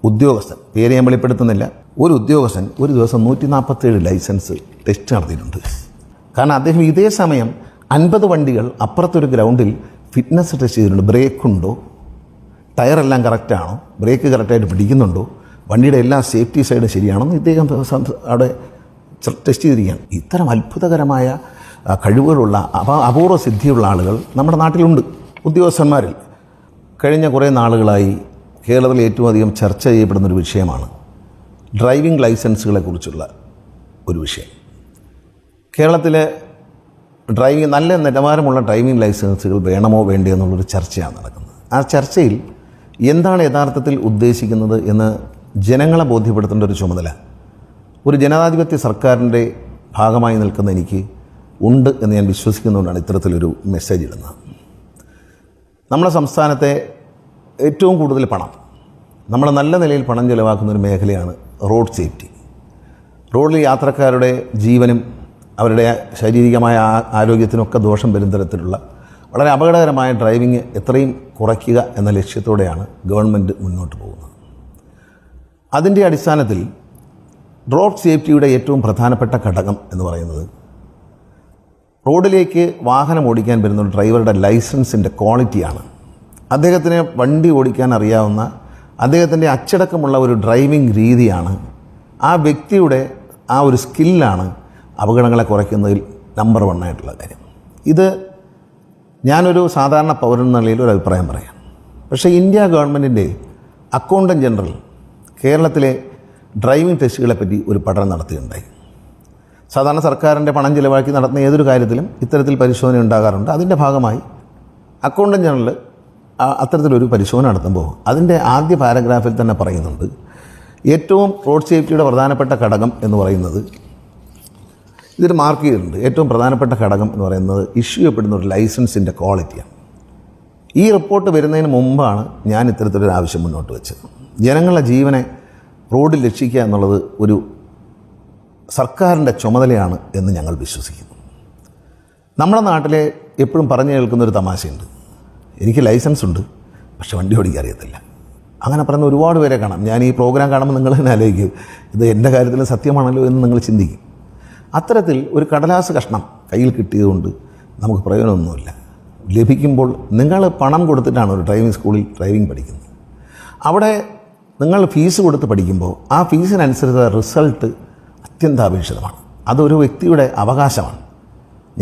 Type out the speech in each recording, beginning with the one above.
ഉദ്യോഗസ്ഥൻ, പേര് ഞാൻ വെളിപ്പെടുത്തുന്നില്ല, ഒരു ഉദ്യോഗസ്ഥൻ ഒരു ദിവസം 147 ലൈസൻസ് ടെസ്റ്റ് നടത്തിയിട്ടുണ്ട്. കാരണം അദ്ദേഹം ഇതേ സമയം 50 വണ്ടികൾ അപ്പുറത്തൊരു ഗ്രൗണ്ടിൽ ഫിറ്റ്നസ് ടെസ്റ്റ് ചെയ്തിട്ടുണ്ട്. ബ്രേക്കുണ്ടോ, ടയറെല്ലാം കറക്റ്റാണോ, ബ്രേക്ക് കറക്റ്റായിട്ട് പിടിക്കുന്നുണ്ടോ, വണ്ടിയുടെ എല്ലാ സേഫ്റ്റി സൈഡും ശരിയാണെന്ന് ഇദ്ദേഹം അവിടെ ടെസ്റ്റ് ചെയ്തിരിക്കുകയാണ്. ഇത്തരം അത്ഭുതകരമായ കഴിവുകളുള്ള അപൂർവ സിദ്ധിയുള്ള ആളുകൾ നമ്മുടെ നാട്ടിലുണ്ട്. ഉദ്യോഗസ്ഥന്മാരിൽ കഴിഞ്ഞ കുറേ നാളുകളായി കേരളത്തിൽ ഏറ്റവും അധികം ചർച്ച ചെയ്യപ്പെടുന്നൊരു വിഷയമാണ് ഡ്രൈവിംഗ് ലൈസൻസുകളെക്കുറിച്ചുള്ള ഒരു വിഷയം. കേരളത്തിലെ നല്ല നിലവാരമുള്ള ഡ്രൈവിംഗ് ലൈസൻസുകൾ വേണമോ വേണ്ടയോ എന്നുള്ളൊരു ചർച്ചയാണ് നടക്കുന്നത്. ആ ചർച്ചയിൽ എന്താണ് യഥാർത്ഥത്തിൽ ഉദ്ദേശിക്കുന്നത് എന്ന് ജനങ്ങളെ ബോധ്യപ്പെടുത്തേണ്ട ഒരു ചുമതല ഒരു ജനാധിപത്യ സർക്കാരിൻ്റെ ഭാഗമായി നിൽക്കുന്ന എനിക്ക് ഉണ്ട് എന്ന് ഞാൻ വിശ്വസിക്കുന്നതുകൊണ്ടാണ് ഇത്തരത്തിലൊരു മെസ്സേജ് ഇടുന്നത്. നമ്മുടെ സംസ്ഥാനത്തെ ഏറ്റവും കൂടുതൽ പണം, നമ്മൾ നല്ല നിലയിൽ പണം ചിലവാക്കുന്ന ഒരു മേഖലയാണ് റോഡ് സേഫ്റ്റി. റോഡിൽ യാത്രക്കാരുടെ ജീവനും അവരുടെ ശാരീരികമായ ആരോഗ്യത്തിനൊക്കെ ദോഷം വരും തരത്തിലുള്ള വളരെ അപകടകരമായ ഡ്രൈവിംഗ് എത്രയും കുറയ്ക്കുക എന്ന ലക്ഷ്യത്തോടെയാണ് ഗവൺമെൻറ് മുന്നോട്ട് പോകുന്നത്. അതിൻ്റെ അടിസ്ഥാനത്തിൽ റോഡ് സേഫ്റ്റിയുടെ ഏറ്റവും പ്രധാനപ്പെട്ട ഘടകം എന്ന് പറയുന്നത് റോഡിലേക്ക് വാഹനം ഓടിക്കാൻ വരുന്ന ഒരു ഡ്രൈവറുടെ ലൈസൻസിൻ്റെ ക്വാളിറ്റിയാണ്. അദ്ദേഹത്തിന് വണ്ടി ഓടിക്കാൻ അറിയാവുന്ന, അദ്ദേഹത്തിൻ്റെ അച്ചടക്കമുള്ള ഒരു ഡ്രൈവിംഗ് രീതിയാണ്, ആ വ്യക്തിയുടെ ആ ഒരു സ്കില്ലാണ് അപകടങ്ങളെ കുറയ്ക്കുന്നതിൽ നമ്പർ 1 ആയിട്ടുള്ള കാര്യം. ഇത് ഞാനൊരു സാധാരണ പൗരൻ എന്ന നിലയിൽ ഒരു അഭിപ്രായം പറയാം. പക്ഷേ ഇന്ത്യ ഗവൺമെൻറ്റിൻ്റെ അക്കൗണ്ടൻറ്റ് ജനറൽ കേരളത്തിലെ ഡ്രൈവിംഗ് ടെസ്റ്റുകളെ പറ്റി ഒരു പഠനം നടത്തുകയുണ്ടായി. സാധാരണ സർക്കാരിൻ്റെ പണം ചിലവാക്കി നടത്തുന്ന ഏതൊരു കാര്യത്തിലും ഇത്തരത്തിൽ പരിശോധന ഉണ്ടാകാറുണ്ട്. അതിൻ്റെ ഭാഗമായി അക്കൗണ്ടൻറ്റ് ജനറൽ അത്തരത്തിലൊരു പരിശോധന നടത്തുമ്പോൾ അതിൻ്റെ ആദ്യ പാരഗ്രാഫിൽ തന്നെ പറയുന്നുണ്ട്, ഏറ്റവും റോഡ് സേഫ്റ്റിയുടെ പ്രധാനപ്പെട്ട ഘടകം എന്ന് പറയുന്നത്, ഇതൊരു മാർക്ക് ചെയ്തിട്ടുണ്ട്, ഏറ്റവും പ്രധാനപ്പെട്ട ഘടകം എന്ന് പറയുന്നത് ഇഷ്യൂ ചെയ്യപ്പെടുന്ന ഒരു ലൈസൻസിൻ്റെ ക്വാളിറ്റിയാണ്. ഈ റിപ്പോർട്ട് വരുന്നതിന് മുമ്പാണ് ഞാൻ ഇത്തരത്തിലൊരു ആവശ്യം മുന്നോട്ട് വെച്ചത്. ജനങ്ങളുടെ ജീവനെ റോഡിൽ രക്ഷിക്കുക എന്നുള്ളത് ഒരു സർക്കാരിൻ്റെ ചുമതലയാണ് എന്ന് ഞങ്ങൾ വിശ്വസിക്കുന്നു. നമ്മുടെ നാട്ടിലെ എപ്പോഴും പറഞ്ഞു കേൾക്കുന്നൊരു തമാശയുണ്ട്, എനിക്ക് ലൈസൻസ് ഉണ്ട് പക്ഷെ വണ്ടി ഓടിക്കാൻ അറിയത്തില്ല. അങ്ങനെ പറഞ്ഞ ഒരുപാട് പേരെ കാണാം. ഞാൻ ഈ പ്രോഗ്രാം കാണുമ്പോൾ നിങ്ങൾ തന്നെ ആലോചിക്കും, ഇത് എൻ്റെ കാര്യത്തിൽ സത്യമാണല്ലോ എന്ന് നിങ്ങൾ ചിന്തിക്കും. അത്തരത്തിൽ ഒരു കടലാസ് കഷ്ണം കയ്യിൽ കിട്ടിയതുകൊണ്ട് നമുക്ക് പ്രയോജനമൊന്നുമില്ല. ലഭിക്കുമ്പോൾ നിങ്ങൾ പണം കൊടുത്തിട്ടാണ് ഒരു ഡ്രൈവിംഗ് സ്കൂളിൽ ഡ്രൈവിംഗ് പഠിക്കുന്നത്. അവിടെ നിങ്ങൾ ഫീസ് കൊടുത്ത് പഠിക്കുമ്പോൾ ആ ഫീസിനനുസരിച്ച് റിസൾട്ട് അത്യന്താപേക്ഷിതമാണ്. അതൊരു വ്യക്തിയുടെ അവകാശമാണ്.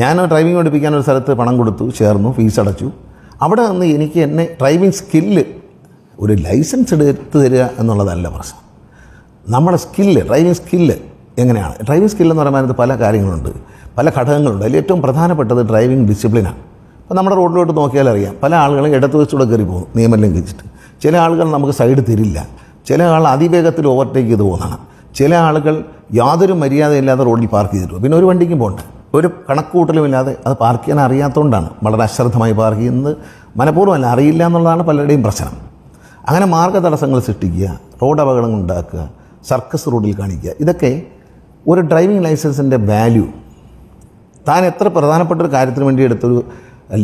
ഞാൻ ഡ്രൈവിംഗ് പഠിപ്പിക്കാൻ ഒരു സ്ഥലത്ത് പണം കൊടുത്തു, ചേർന്നു, ഫീസ് അടച്ചു. അവിടെ നിന്ന് എനിക്ക് എന്നെ ഡ്രൈവിംഗ് സ്കില്ല്, ഒരു ലൈസൻസ് എടുത്ത് തരിക എന്നുള്ളതല്ല പ്രശ്നം. നമ്മുടെ സ്കില്ല്, ഡ്രൈവിംഗ് സ്കില്ല് എങ്ങനെയാണ്? ഡ്രൈവിംഗ് സ്കില്ലെന്ന് പറയുമ്പോൾ അതിനകത്ത് പല കാര്യങ്ങളുണ്ട്, പല ഘടകങ്ങളുണ്ട്. അതിൽ ഏറ്റവും പ്രധാനപ്പെട്ടത് ഡ്രൈവിംഗ് ഡിസിപ്ലിനാണ്. അപ്പോൾ നമ്മുടെ റോഡിലോട്ട് നോക്കിയാൽ അറിയാം, പല ആളുകളും ഇടത്ത് വെച്ചുകൂടെ കയറി പോകും നിയമം ലംഘിച്ചിട്ട്. ചില ആളുകൾ നമുക്ക് സൈഡ് തരില്ല, ചില ആൾ അതിവേഗത്തിൽ ഓവർടേക്ക് ചെയ്ത് പോകുന്നതാണ്, ചില ആളുകൾ യാതൊരു മര്യാദയില്ലാതെ റോഡിൽ പാർക്ക് ചെയ്തിട്ടു. പിന്നെ ഒരു വണ്ടിക്കും പോകണ്ട, ഒരു കണക്കുകൂട്ടലുമില്ലാതെ അത് പാർക്ക് ചെയ്യാൻ അറിയാത്തതുകൊണ്ടാണ് വളരെ അശ്രദ്ധമായി പാർക്ക് ചെയ്യുന്നത്. മനഃപൂർവ്വമല്ല, അറിയില്ല എന്നുള്ളതാണ് പലരുടെയും പ്രശ്നം. അങ്ങനെ മാർഗ്ഗ തടസ്സങ്ങൾ സൃഷ്ടിക്കുക, റോഡ് അപകടങ്ങൾ ഉണ്ടാക്കുക, സർക്കസ് റോഡിൽ കാണിക്കുക, ഇതൊക്കെ ഒരു ഡ്രൈവിംഗ് ലൈസൻസിൻ്റെ വാല്യൂ, താൻ എത്ര പ്രധാനപ്പെട്ട ഒരു കാര്യത്തിന് വേണ്ടി എടുത്തൊരു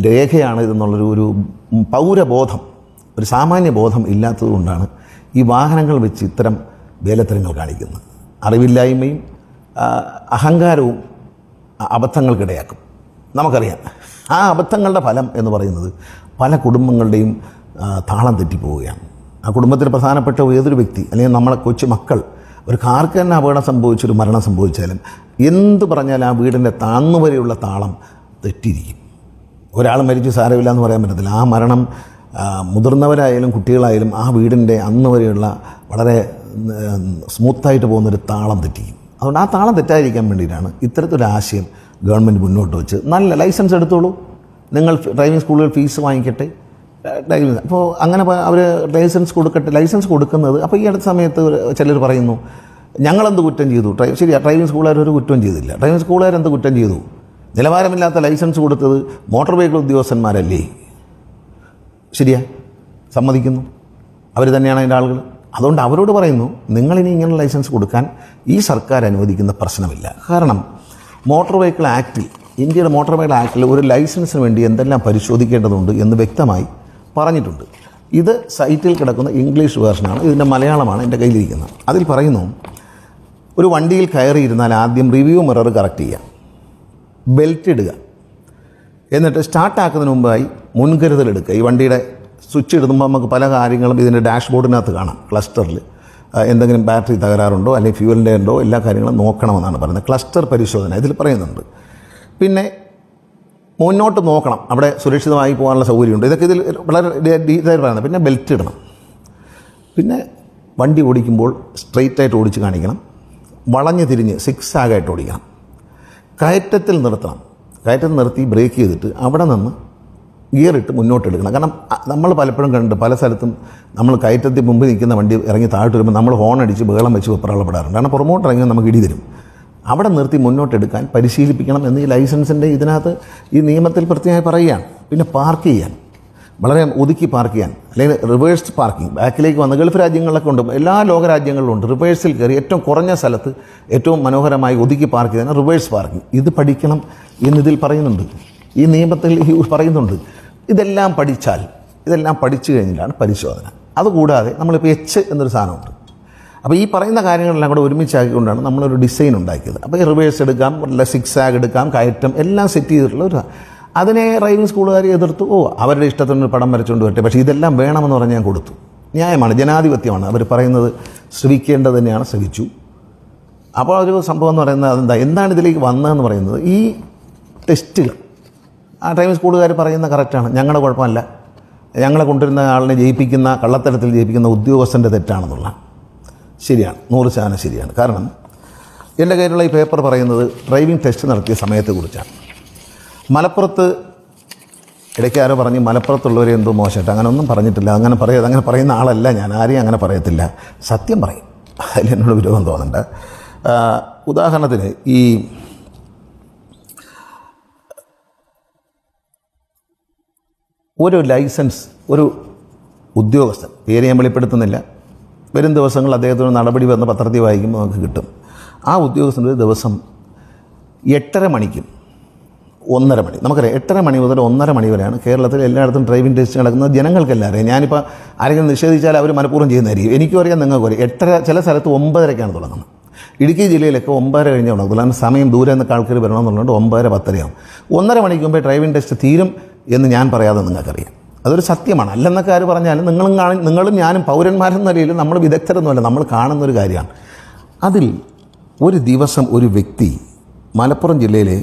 രേഖയാണ് ഇതെന്നുള്ളൊരു പൗരബോധം, ഒരു സാമാന്യ ബോധം ഇല്ലാത്തതുകൊണ്ടാണ് ഈ വാഹനങ്ങൾ വെച്ച് ഇത്തരം വേലത്തരങ്ങൾ കാണിക്കുന്നത്. അറിവില്ലായ്മയും അഹങ്കാരവും അബദ്ധങ്ങൾക്കിടയാക്കും. നമുക്കറിയാം, ആ അബദ്ധങ്ങളുടെ ഫലം എന്ന് പറയുന്നത് പല കുടുംബങ്ങളുടെയും താളം തെറ്റിപ്പോവുകയാണ്. ആ കുടുംബത്തിൽ പ്രധാനപ്പെട്ട ഏതൊരു വ്യക്തി, അല്ലെങ്കിൽ നമ്മളെ കൊച്ചു മക്കൾ, ഒരു കാർക്ക് തന്നെ അപകടം സംഭവിച്ചൊരു മരണം സംഭവിച്ചാലും എന്ത് പറഞ്ഞാലും ആ വീടിൻ്റെ താന്നുവരെയുള്ള താളം തെറ്റിയിരിക്കും. ഒരാൾ മരിച്ചു സാരമില്ല എന്ന് പറയാൻ പറ്റത്തില്ല. ആ മരണം മുതിർന്നവരായാലും കുട്ടികളായാലും ആ വീടിൻ്റെ അന്ന് വരെയുള്ള വളരെ സ്മൂത്തായിട്ട് പോകുന്നൊരു താളം തെറ്റിക്കും. അതുകൊണ്ട് ആ താളം തെറ്റാതിരിക്കാൻ വേണ്ടിയിട്ടാണ് ഇത്തരത്തിലൊരു ആശയം ഗവൺമെൻറ് മുന്നോട്ട് വെച്ച്. നല്ല ലൈസൻസ് എടുത്തോളൂ, നിങ്ങൾ ഡ്രൈവിംഗ് സ്കൂളുകൾ ഫീസ് വാങ്ങിക്കട്ടെ, ഡ്രൈവിംഗ് അപ്പോൾ അങ്ങനെ അവർ ലൈസൻസ് കൊടുക്കട്ടെ. ലൈസൻസ് കൊടുക്കുന്നത്, അപ്പോൾ ഈ അടുത്ത സമയത്ത് ചിലർ പറയുന്നു ഞങ്ങളെന്ത് കുറ്റം ചെയ്തു, ശരിയാ, ഡ്രൈവിംഗ് സ്കൂളുകാർ ഒരു കുറ്റം ചെയ്തില്ല. ഡ്രൈവിംഗ് സ്കൂളുകാരെന്ത് കുറ്റം ചെയ്തു? നിലവാരമില്ലാത്ത ലൈസൻസ് കൊടുത്തത് മോട്ടോർ വെഹിക്കിൾ ഉദ്യോഗസ്ഥന്മാരല്ലേ? ശരിയാ, സമ്മതിക്കുന്നു, അവർ തന്നെയാണ് അതിൻ്റെ ആളുകൾ. അതുകൊണ്ട് അവരോട് പറയുന്നു, നിങ്ങളിനി ഇങ്ങനെ ലൈസൻസ് കൊടുക്കാൻ ഈ സർക്കാർ അനുവദിക്കുന്ന പ്രശ്നമില്ല. കാരണം മോട്ടോർ വെഹിക്കിൾ ആക്റ്റിൽ, ഇന്ത്യയുടെ മോട്ടോർ വെഹിക്കിൾ ആക്റ്റിൽ ഒരു ലൈസൻസിന് വേണ്ടി എന്തെല്ലാം പരിശോധിക്കേണ്ടതുണ്ട് എന്ന് വ്യക്തമായി പറഞ്ഞിട്ടുണ്ട്. ഇത് സൈറ്റിൽ കിടക്കുന്ന ഇംഗ്ലീഷ് വേർഷനാണ്, ഇതിൻ്റെ മലയാളമാണ് എൻ്റെ കയ്യിലിരിക്കുന്നത്. അതിൽ പറയുന്നു, ഒരു വണ്ടിയിൽ കയറിയിരുന്നാൽ ആദ്യം റിവ്യൂ മിറർ കറക്റ്റ് ചെയ്യുക, ബെൽറ്റ് ഇടുക, എന്നിട്ട് സ്റ്റാർട്ടാക്കുന്നതിന് മുമ്പായി മുൻകരുതലെടുക്കുക. ഈ വണ്ടിയുടെ സ്വിച്ച് ഇടുമ്പോൾ നമുക്ക് പല കാര്യങ്ങളും ഇതിൻ്റെ ഡാഷ്ബോർഡിനകത്ത് കാണാം. ക്ലസ്റ്ററിൽ എന്തെങ്കിലും ബാറ്ററി തകരാറുണ്ടോ അല്ലെങ്കിൽ ഫ്യൂവലിൻ്റെ ഉണ്ടോ എല്ലാ കാര്യങ്ങളും നോക്കണമെന്നാണ് പറയുന്നത്. ക്ലസ്റ്റർ പരിശോധന ഇതിൽ പറയുന്നുണ്ട്. പിന്നെ മുന്നോട്ട് നോക്കണം, അവിടെ സുരക്ഷിതമായി പോകാനുള്ള സൗകര്യമുണ്ട്. ഇതൊക്കെ ഇതിൽ വളരെ ഡീറ്റെയിൽ പറയുന്നത്. പിന്നെ ബെൽറ്റ് ഇടണം. പിന്നെ വണ്ടി ഓടിക്കുമ്പോൾ സ്ട്രെയിറ്റായിട്ട് ഓടിച്ച് കാണിക്കണം, വളഞ്ഞ് തിരിഞ്ഞ് സിക്സാഗായിട്ട് ഓടിക്കണം, കയറ്റത്തിൽ നിർത്തണം, കയറ്റത്തിൽ നിർത്തി ബ്രേക്ക് ചെയ്തിട്ട് അവിടെ നിന്ന് ഗിയറിട്ട് മുന്നോട്ടെടുക്കണം. കാരണം നമ്മൾ പലപ്പോഴും കണ്ടിട്ട് പല സ്ഥലത്തും നമ്മൾ കയറ്റത്തിൽ മുമ്പ് നിൽക്കുന്ന വണ്ടി ഇറങ്ങി താഴോട്ട് വരുമ്പോൾ നമ്മൾ ഹോൺ അടിച്ച് ബഹളം വെച്ച് വെപ്രാളപ്പെടാറുണ്ട്. കാരണം പുറമോട്ട് ഇറങ്ങി നമുക്ക് ഇടി തരും. അവിടെ നിർത്തി മുന്നോട്ടെടുക്കാൻ പരിശീലിപ്പിക്കണം എന്ന് ഈ ലൈസൻസിൻ്റെ ഇതിനകത്ത് ഈ നിയമത്തിൽ പ്രത്യേകമായി പറയുകയാണ്. പിന്നെ പാർക്ക് ചെയ്യാൻ വളരെ ഒതുക്കി പാർക്ക് ചെയ്യാൻ, അല്ലെങ്കിൽ റിവേഴ്സ് പാർക്കിംഗ്, ബാക്കിലേക്ക് വന്ന് ഗൾഫ് രാജ്യങ്ങളിലൊക്കെ ഉണ്ട്, എല്ലാ ലോക രാജ്യങ്ങളിലും ഉണ്ട്. റിവേഴ്സിൽ കയറി ഏറ്റവും കുറഞ്ഞ സ്ഥലത്ത് ഏറ്റവും മനോഹരമായി ഒതുക്കി പാർക്ക് ചെയ്താൽ റിവേഴ്സ് പാർക്കിംഗ്. ഇത് പഠിക്കണം എന്നിതിൽ പറയുന്നുണ്ട്, ഈ നിയമത്തിൽ പറയുന്നുണ്ട്. ഇതെല്ലാം പഠിച്ചു കഴിഞ്ഞിട്ടാണ് പരിശോധന. അതുകൂടാതെ നമ്മളിപ്പോൾ എച്ച് എന്നൊരു സാധനമുണ്ട്. അപ്പോൾ ഈ പറയുന്ന കാര്യങ്ങളെല്ലാം കൂടെ ഒരുമിച്ചാക്കിക്കൊണ്ടാണ് നമ്മളൊരു ഡിസൈൻ ഉണ്ടാക്കിയത്. അപ്പോൾ ഈ റിവേഴ്സ് എടുക്കാം, സിക്സാഗ് എടുക്കാം, കയറ്റം എല്ലാം സെറ്റ് ചെയ്തിട്ടുള്ള ഒരു, അതിനെ ഡ്രൈവിംഗ് സ്കൂളുകാർ എതിർത്തു. അവരുടെ ഇഷ്ടത്തിനൊരു പടം വരച്ചുകൊണ്ട് വരട്ടെ, പക്ഷേ ഇതെല്ലാം വേണമെന്ന് പറഞ്ഞ് ഞാൻ കൊടുത്തു. ന്യായമാണ്, ജനാധിപത്യമാണ്. അവർ പറയുന്നത് ശ്രവിക്കേണ്ടത് തന്നെയാണ്, ശ്രവിച്ചു. അപ്പോൾ ഒരു സംഭവം എന്ന് പറയുന്നത് എന്താണ് ഇതിലേക്ക് വന്നതെന്ന് പറയുന്നത്, ഈ ടെസ്റ്റുകൾ ആ ഡ്രൈവിംഗ് സ്കൂളുകാർ പറയുന്ന കറക്റ്റാണ്, ഞങ്ങളുടെ കുഴപ്പമല്ല, ഞങ്ങളെ കൊണ്ടുവരുന്ന ആളിനെ ജയിപ്പിക്കുന്ന, കള്ളത്തരത്തിൽ ജയിപ്പിക്കുന്ന ഉദ്യോഗസ്ഥൻ്റെ തെറ്റാണെന്നുള്ള. ശരിയാണ്, 100% ശരിയാണ്. കാരണം എൻ്റെ കയ്യിലുള്ള ഈ പേപ്പർ പറയുന്നത് ഡ്രൈവിംഗ് ടെസ്റ്റ് നടത്തിയ സമയത്തെക്കുറിച്ചാണ്. മലപ്പുറത്ത് ഇടയ്ക്ക് ആരോ പറഞ്ഞ് മലപ്പുറത്തുള്ളവരെ എന്തോ മോശമായിട്ട്, അങ്ങനെ ഒന്നും പറഞ്ഞിട്ടില്ല. അങ്ങനെ പറയുന്ന ആളല്ല ഞാൻ, ആരെയും അങ്ങനെ പറയത്തില്ല, സത്യം പറയും. അതിൽ എന്നോട് വിരോധം തോന്നണ്ട. ഉദാഹരണത്തിന് ഈ ഒരു ലൈസൻസ്, ഒരു ഉദ്യോഗസ്ഥൻ, പേര് ഞാൻ വെളിപ്പെടുത്തുന്നില്ല, വരും ദിവസങ്ങളിൽ അദ്ദേഹത്തിന് നടപടി വന്ന് പത്രത്തിൽ വായിക്കുമ്പോൾ നമുക്ക് കിട്ടും. ആ ഉദ്യോഗസ്ഥൻ്റെ ഒരു ദിവസം 8:30 മണിക്കും 1:30 മണി, നമുക്കറിയാം 8:30 മണി മുതൽ 1:30 മണി വരെയാണ് കേരളത്തിൽ എല്ലായിടത്തും ഡ്രൈവിംഗ് ടെസ്റ്റ് നടക്കുന്നത്. ജനങ്ങൾക്കെല്ലാം അറിയാം. ഞാനിപ്പോൾ ആരെങ്കിലും നിഷേധിച്ചാൽ അവർ മനഃപൂർവ്വം ചെയ്യുന്നതായിരിക്കും. എനിക്കും അറിയാം, നിങ്ങൾക്കും അറിയാം. 8:30, ചില സ്ഥലത്ത് 9:30ക്കാണ് തുടങ്ങുന്നത്. ഇടുക്കി ജില്ലയിലൊക്കെ 9:30 കഴിഞ്ഞ് തുടങ്ങും. കാരണം സമയം ദൂരെ നിന്നൊക്കെ ആൾക്കാർ വരണമെന്നുള്ളതുകൊണ്ട് 9:30, 10:30 ആവും. 1:30 മണിക്ക് മുമ്പേ ഡ്രൈവിംഗ് ടെസ്റ്റ് തീരും എന്ന് ഞാൻ പറയാതെ നിങ്ങൾക്കറിയാം. അതൊരു സത്യമാണ്. അല്ലെന്നൊക്കെ ആര് പറഞ്ഞാലും നിങ്ങളും ഞാനും പൗരന്മാരെന്ന നിലയിൽ നമ്മൾ വിദഗ്ധരൊന്നുമല്ല, നമ്മൾ കാണുന്നൊരു കാര്യമാണ്. അതിൽ ഒരു ദിവസം ഒരു വ്യക്തി മലപ്പുറം ജില്ലയിലെ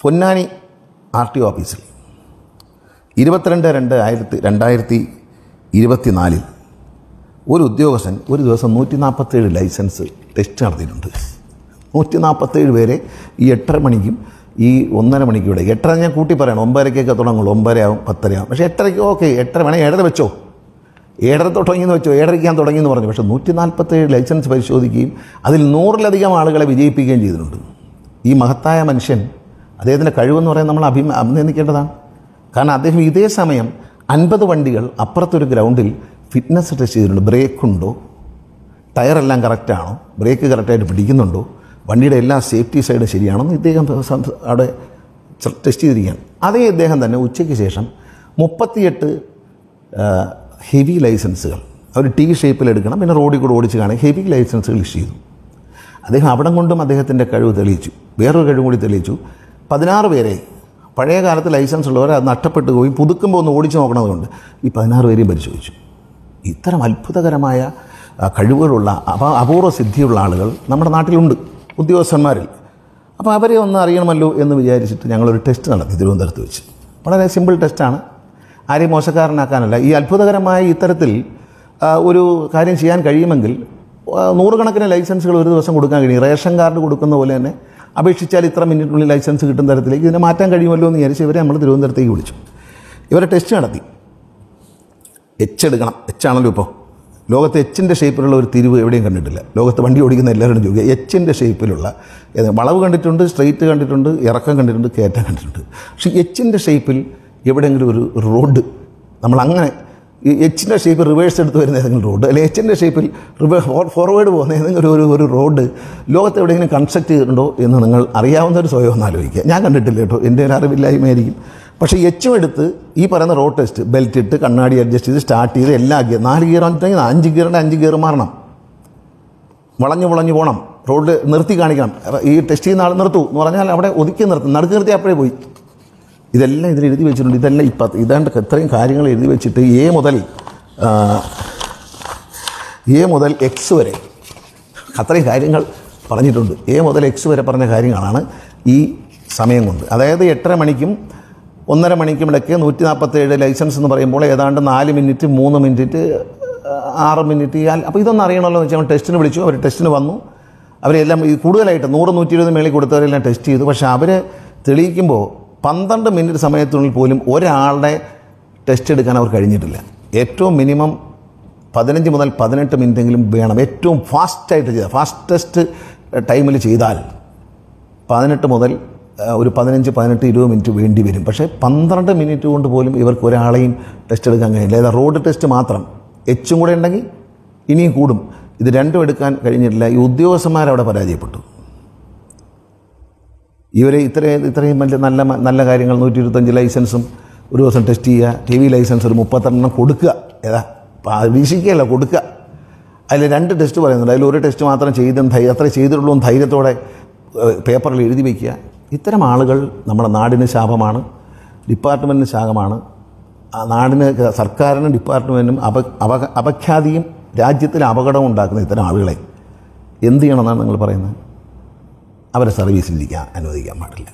പൊന്നാനി RTO ഓഫീസിൽ 22/2/2024 ഒരു ഉദ്യോഗസ്ഥൻ ഒരു ദിവസം 147 ലൈസൻസ് ടെസ്റ്റ് നടത്തിയിട്ടുണ്ട്. 147 പേരെ ഈ 8:30 മണിക്കും ഈ 1:30 മണിക്കും ഇവിടെ. 8:30 ഞാൻ കൂട്ടി പറയണം, 9:30 തുടങ്ങുള്ളൂ, 9:30 ആവും, 10:30 ആവും. പക്ഷേ 8:30 ഓക്കെ, 8:30 വേണേൽ 7:30 വെച്ചോ, 7:30 തുടങ്ങിയെന്ന് വെച്ചോ, 7:30 ഞാൻ തുടങ്ങിയെന്ന് പറഞ്ഞു. പക്ഷേ 147 ലൈസൻസ് പരിശോധിക്കുകയും അതിൽ 100-ലധികം ആളുകളെ വിജയിപ്പിക്കുകയും ചെയ്തിട്ടുണ്ട്. ഈ മഹത്തായ മനുഷ്യൻ, അദ്ദേഹത്തിൻ്റെ കഴിവെന്ന് പറയാൻ നമ്മൾ അഭിനന്ദിക്കേണ്ടതാണ്. കാരണം അദ്ദേഹം ഇതേ സമയം 50 വണ്ടികൾ അപ്പുറത്തൊരു ഗ്രൗണ്ടിൽ ഫിറ്റ്നസ് ടെസ്റ്റ് ചെയ്തിട്ടുണ്ട്. ബ്രേക്കുണ്ടോ, ടയറെല്ലാം കറക്റ്റാണോ, ബ്രേക്ക് കറക്റ്റായിട്ട് പിടിക്കുന്നുണ്ടോ, വണ്ടിയുടെ എല്ലാ സേഫ്റ്റി സൈഡ് ശരിയാണെന്ന് ഇദ്ദേഹം അവിടെ ടെസ്റ്റ് ചെയ്തിരിക്കുകയാണ്. അതേ ഇദ്ദേഹം തന്നെ ഉച്ചയ്ക്ക് ശേഷം 38 ഹെവി ലൈസൻസുകൾ അവർ T ഷേപ്പിൽ എടുക്കണം, പിന്നെ റോഡിൽ കൂടെ ഓടിച്ച് കാണാൻ ഹെവി ലൈസൻസുകൾ ഇഷ്യൂ ചെയ്തു. അദ്ദേഹം അവിടം കൊണ്ടും അദ്ദേഹത്തിൻ്റെ കഴിവ് തെളിയിച്ചു. വേറൊരു കഴിവും കൂടി തെളിയിച്ചു. 16 പേരെ, പഴയ കാലത്ത് ലൈസൻസ് ഉള്ളവരെ അത് നഷ്ടപ്പെട്ടു പോയി പുതുക്കുമ്പോൾ ഒന്ന് ഓടിച്ച് നോക്കണതുകൊണ്ട് ഈ 16 പേരെയും പരിശോധിച്ചു. ഇത്തരം അത്ഭുതകരമായ കഴിവുകളുള്ള അപൂർവ സിദ്ധിയുള്ള ആളുകൾ നമ്മുടെ നാട്ടിലുണ്ട്, ഉദ്യോഗസ്ഥന്മാരിൽ. അപ്പോൾ അവരെ ഒന്ന് അറിയണമല്ലോ എന്ന് വിചാരിച്ചിട്ട് ഞങ്ങളൊരു ടെസ്റ്റ് നടത്തി തിരുവനന്തപുരത്ത് വെച്ച്. വളരെ സിമ്പിൾ ടെസ്റ്റാണ്, ആരെയും മോശക്കാരനാക്കാനല്ല. ഈ അത്ഭുതകരമായ ഇത്തരത്തിൽ ഒരു കാര്യം ചെയ്യാൻ കഴിയുമെങ്കിൽ 100 കണക്കിന് ലൈസൻസുകൾ ഒരു ദിവസം കൊടുക്കാൻ കഴിയും. റേഷൻ കാർഡ് കൊടുക്കുന്ന പോലെ തന്നെ അപേക്ഷിച്ചാൽ ഇത്ര മിനിറ്റിനുള്ളിൽ ലൈസൻസ് കിട്ടുന്ന തരത്തിലേക്ക് ഇതിനെ മാറ്റാൻ കഴിയുമല്ലോ എന്ന് വിചാരിച്ച് ഇവരെ നമ്മൾ തിരുവനന്തപുരത്തേക്ക് വിളിച്ചു. ഇവരെ ടെസ്റ്റ് നടത്തി. എച്ച് എടുക്കണം, എച്ചാണല്ലോ ഇപ്പോൾ ലോകത്ത് എച്ചിൻ്റെ ഷേപ്പിലുള്ള ഒരു തിരിവ് എവിടെയും കണ്ടിട്ടില്ല. ലോകത്ത് വണ്ടി ഓടിക്കുന്ന എല്ലാവരും ചോദിക്കുക, എച്ചിൻ്റെ ഷേപ്പിലുള്ള വളവ് കണ്ടിട്ടുണ്ട്, സ്ട്രെയിറ്റ് കണ്ടിട്ടുണ്ട്, ഇറക്കം കണ്ടിട്ടുണ്ട്, കയറ്റം കണ്ടിട്ടുണ്ട്. പക്ഷേ എച്ചിൻ്റെ ഷേപ്പിൽ എവിടെയെങ്കിലും ഒരു റോഡ്, നമ്മളങ്ങനെ എച്ചിൻ്റെ ഷേപ്പിൽ റിവേഴ്സ് എടുത്ത് വരുന്ന ഏതെങ്കിലും റോഡ്, അല്ലെങ്കിൽ എച്ചിൻ്റെ ഷേപ്പിൽ ഫോർവേഡ് പോകുന്ന ഏതെങ്കിലും ഒരു റോഡ് ലോകത്ത് എവിടെയെങ്കിലും കൺസ്ട്രക്ട് ചെയ്തിട്ടുണ്ടോ എന്ന് നിങ്ങൾ അറിയാവുന്നൊരു സ്വയം ഒന്ന് ആലോചിക്കുക. ഞാൻ കണ്ടിട്ടില്ല കേട്ടോ, എൻ്റെ ഒരു അറിവില്ലായ്മയായിരിക്കും. പക്ഷേ എച്ചും എടുത്ത് ഈ പറയുന്ന റോഡ് ടെസ്റ്റ് ബെൽറ്റ് ഇട്ട് കണ്ണാടി അഡ്ജസ്റ്റ് ചെയ്ത് സ്റ്റാർട്ട് ചെയ്ത് എല്ലാ ഗിയർ 4 ഗിയർ വന്നിട്ടുണ്ടെങ്കിൽ 5 ഗിയറിൻ്റെ 5 ഗിയർ മാറണം, വളഞ്ഞു പോകണം, റോഡ് നിർത്തി കാണിക്കണം. ഈ ടെസ്റ്റ് ചെയ്യുന്ന ആൾ നിർത്തൂ എന്ന് പറഞ്ഞാൽ അവിടെ ഒതുക്കി നിർത്തും, നടുക്ക് നിർത്തി അപ്പോഴേ പോയി. ഇതെല്ലാം ഇതിൽ എഴുതി വെച്ചിട്ടുണ്ട്. ഇതെല്ലാം ഇതാണ്ട് ഇത്രയും കാര്യങ്ങൾ എഴുതി വെച്ചിട്ട് എ മുതൽ എക്സ് വരെ അത്രയും കാര്യങ്ങൾ പറഞ്ഞിട്ടുണ്ട്. എ മുതൽ എക്സ് വരെ പറഞ്ഞ കാര്യങ്ങളാണ് ഈ സമയം കൊണ്ട്. അതായത് 8:30 മണിക്കും 1:30 മണിക്കും ഇടയ്ക്ക് 147 ലൈസൻസ് എന്ന് പറയുമ്പോൾ ഏതാണ്ട് 4 മിനിറ്റ് 3 മിനിറ്റ് 6 മിനിറ്റ്. അപ്പോൾ ഇതൊന്നും അറിയണമല്ലോ എന്ന് വെച്ചാൽ അവൻ ടെസ്റ്റിന് വിളിച്ചു. അവർ ടെസ്റ്റിന് വന്നു. അവരെല്ലാം കൂടുതലായിട്ട് 100-120 മേളിൽ കൊടുത്തവരെല്ലാം ടെസ്റ്റ് ചെയ്തു. പക്ഷേ അവർ തെളിയിക്കുമ്പോൾ 12 മിനിറ്റ് സമയത്തിനുള്ളിൽ പോലും ഒരാളുടെ ടെസ്റ്റ് എടുക്കാൻ അവർ കഴിഞ്ഞിട്ടില്ല. ഏറ്റവും മിനിമം 15 മുതൽ 18 മിനിറ്റെങ്കിലും വേണം. ഏറ്റവും ഫാസ്റ്റായിട്ട് ചെയ്താൽ, ഫാസ്റ്റസ്റ്റ് ടൈമിൽ ചെയ്താൽ 18 മുതൽ ഒരു 15-20 മിനിറ്റ് വേണ്ടി വരും. പക്ഷേ 12 മിനിറ്റ് കൊണ്ട് പോലും ഇവർക്ക് ഒരാളെയും ടെസ്റ്റ് എടുക്കാൻ കഴിയില്ല. ഏതാ റോഡ് ടെസ്റ്റ് മാത്രം എച്ചും കൂടെ ഉണ്ടെങ്കിൽ ഇനിയും കൂടും. ഇത് രണ്ടും എടുക്കാൻ കഴിഞ്ഞിട്ടില്ല. ഈ ഉദ്യോഗസ്ഥന്മാരവിടെ പരാജയപ്പെട്ടു. ഇവരെ ഇത്രയും വലിയ നല്ല കാര്യങ്ങൾ 125 ലൈസൻസും ഒരു ദിവസം ടെസ്റ്റ് ചെയ്യുക, TV ലൈസൻസ് ഒരു 32 കൊടുക്കുക, ഏതാ വീക്ഷിക്കുകയല്ല കൊടുക്കുക. അതിൽ 2 ടെസ്റ്റ് പറയുന്നുണ്ട്. അതിൽ ഒരു ടെസ്റ്റ് മാത്രം അത്ര ചെയ്തിട്ടുള്ളൂ ധൈര്യത്തോടെ പേപ്പറിൽ എഴുതി വയ്ക്കുക. ഇത്തരം ആളുകൾ നമ്മുടെ നാടിന് ശാപമാണ്, ഡിപ്പാർട്ട്മെൻറ്റിന് ശാപമാണ്. നാടിന്, സർക്കാരിനും ഡിപ്പാർട്ട്മെൻറ്റിനും അപഖ്യാതിയും രാജ്യത്തിന് അപകടവും ഉണ്ടാക്കുന്ന ഇത്തരം ആളുകളെ എന്ത് ചെയ്യണമെന്നാണ് നിങ്ങൾ പറയുന്നത്? അവരെ സർവീസിലിരിക്കാൻ അനുവദിക്കാൻ പാടില്ല.